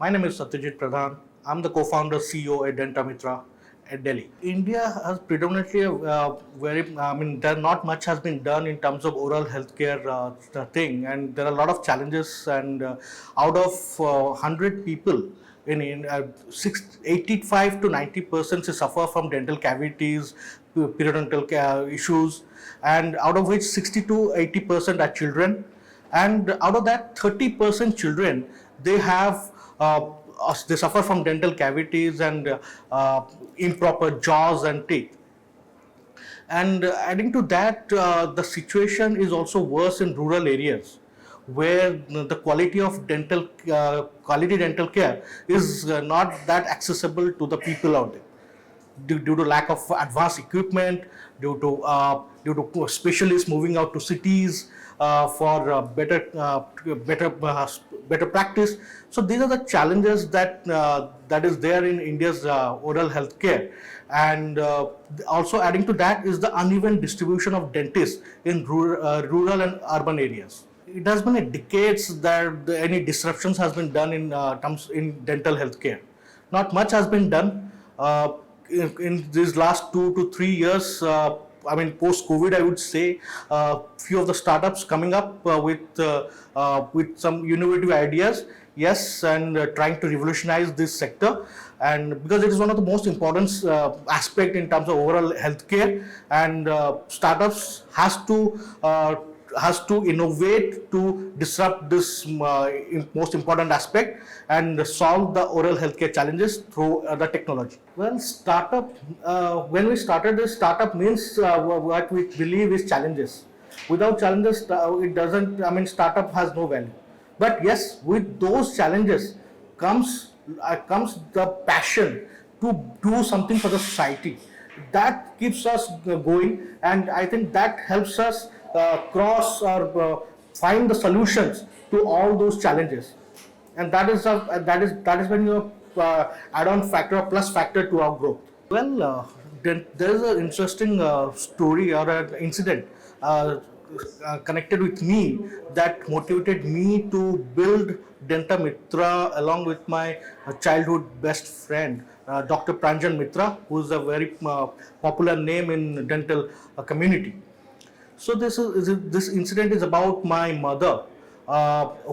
My name is Satyajeet Pradhan. I'm the co-founder CEO at Denta Mitra at Delhi. India has predominantly there not much has been done in terms of oral healthcare thing, and there are a lot of challenges. And out of 100 people, 85 to 90% suffer from dental cavities, periodontal issues, and out of which 60 to 80% are children, and out of that 30% children, they have they suffer from dental cavities and improper jaws and teeth. And adding to that, the situation is also worse in rural areas, where the quality dental care is not that accessible to the people out there, due to lack of advanced equipment, due to specialists moving out to cities for better practice. So these are the challenges that is there in India's oral health care. And also adding to that is the uneven distribution of dentists in rural and urban areas. It has been a decades that any disruptions has been done in terms in dental healthcare. Not much has been done. In these last 2 to 3 years, post-COVID, I would say, few of the startups coming up with some innovative ideas, yes, and trying to revolutionize this sector. And because it is one of the most important aspect in terms of overall healthcare, and startups has to innovate to disrupt this most important aspect and solve the oral healthcare challenges through the technology. Well, when we started this, startup means what we believe is challenges. Without challenges, it doesn't, startup has no value. But yes, with those challenges comes the passion to do something for the society. That keeps us going, and I think that helps us cross or find the solutions to all those challenges. And that is when you add-on factor or plus factor to our growth. Well, there is an interesting story or an incident connected with me that motivated me to build Denta Mitra along with my childhood best friend, Dr. Pranjan Mitra, who is a very popular name in dental community. So this incident is about my mother,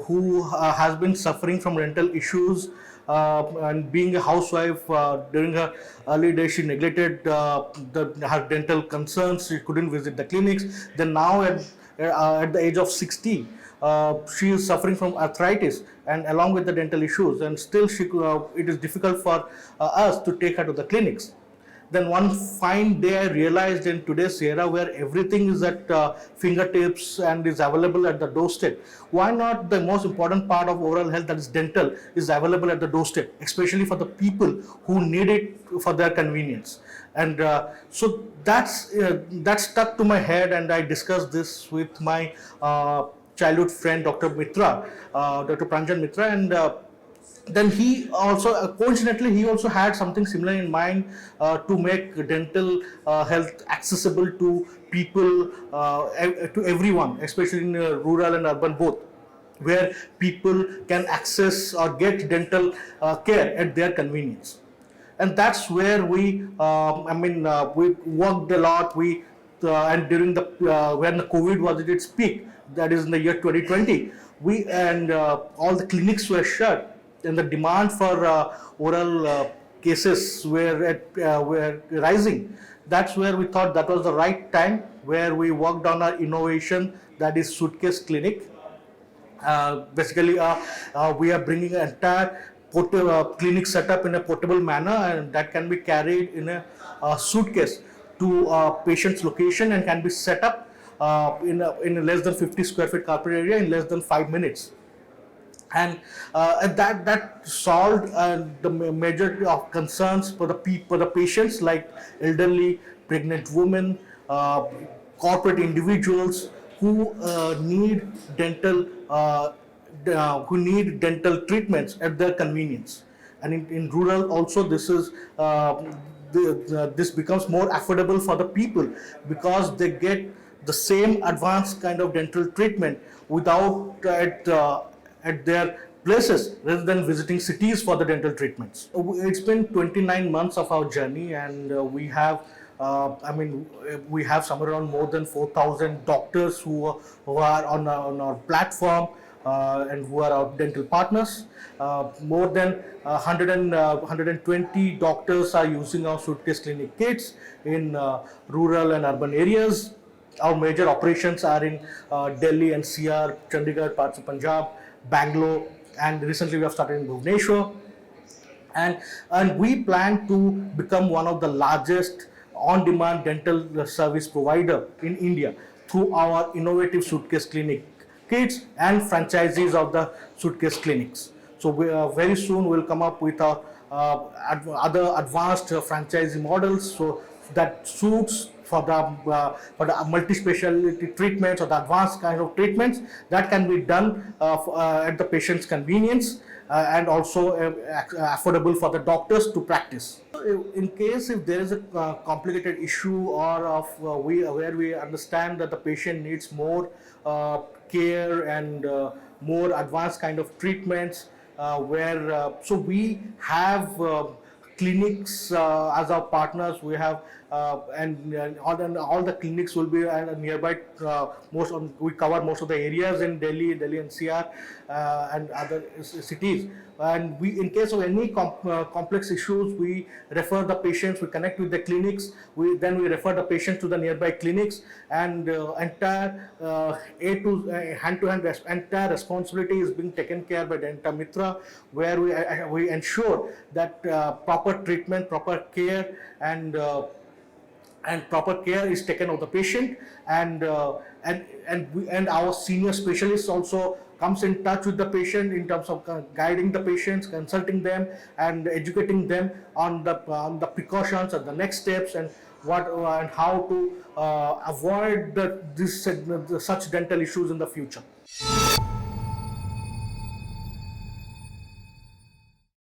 who has been suffering from dental issues, and being a housewife during her early days, she neglected her dental concerns. She couldn't visit the clinics. Then now at the age of 60, she is suffering from arthritis and along with the dental issues, and still it is difficult for us to take her to the clinics. Then one fine day I realized, in today's era where everything is at fingertips and is available at the doorstep, why not the most important part of oral health, that is dental, is available at the doorstep, especially for the people who need it for their convenience. And so that stuck to my head, and I discussed this with my childhood friend, Dr. Mitra, Dr. Pranjan Mitra, and then he also, coincidentally, he also had something similar in mind, to make dental health accessible to people, to everyone, especially in rural and urban both, where people can access or get dental care at their convenience. And that's where we worked a lot. And during when the COVID was at its peak, that is in the year 2020, all the clinics were shut, and the demand for oral cases were rising. That's where we thought that was the right time, where we worked on our innovation, that is suitcase clinic. Basically, we are bringing an entire clinic setup in a portable manner, and that can be carried in a suitcase to a patient's location and can be set up in a less than 50 square feet carpet area in less than 5 minutes. And that solved the major of concerns for the patients, like elderly, pregnant women, corporate individuals who need dental treatments at their convenience. And in rural also, this becomes more affordable for the people, because they get the same advanced kind of dental treatment without at their places rather than visiting cities for the dental treatments. It's been 29 months of our journey, and we have somewhere around more than 4,000 doctors who are on our platform, and who are our dental partners. More than 120 doctors are using our suitcase clinic kits in rural and urban areas. Our major operations are in Delhi and NCR, Chandigarh, parts of Punjab, Bangalore, and recently we have started in Bhubaneswar. And we plan to become one of the largest on-demand dental service provider in India through our innovative suitcase clinic kits and franchisees of the suitcase clinics. So we very soon will come up with our other advanced franchisee models, so that suits for the multi-speciality treatments or the advanced kind of treatments that can be done at the patient's convenience, and also affordable for the doctors to practice. In case if there is a complicated issue, or where we understand that the patient needs more care and more advanced kind of treatments, so we have clinics as our partners. We have and all the clinics will be nearby. We cover most of the areas in Delhi NCR, and other cities. And we, in case of any complex issues, we refer the patients. We connect with the clinics. Then we refer the patients to the nearby clinics, and entire hand-to-hand entire responsibility is being taken care by Denta Mitra, where we ensure that proper treatment, proper care, and proper care is taken of the patient, and our senior specialists also comes in touch with the patient in terms of guiding the patients, consulting them, and educating them on the precautions and the next steps, and what and how to avoid such dental issues in the future.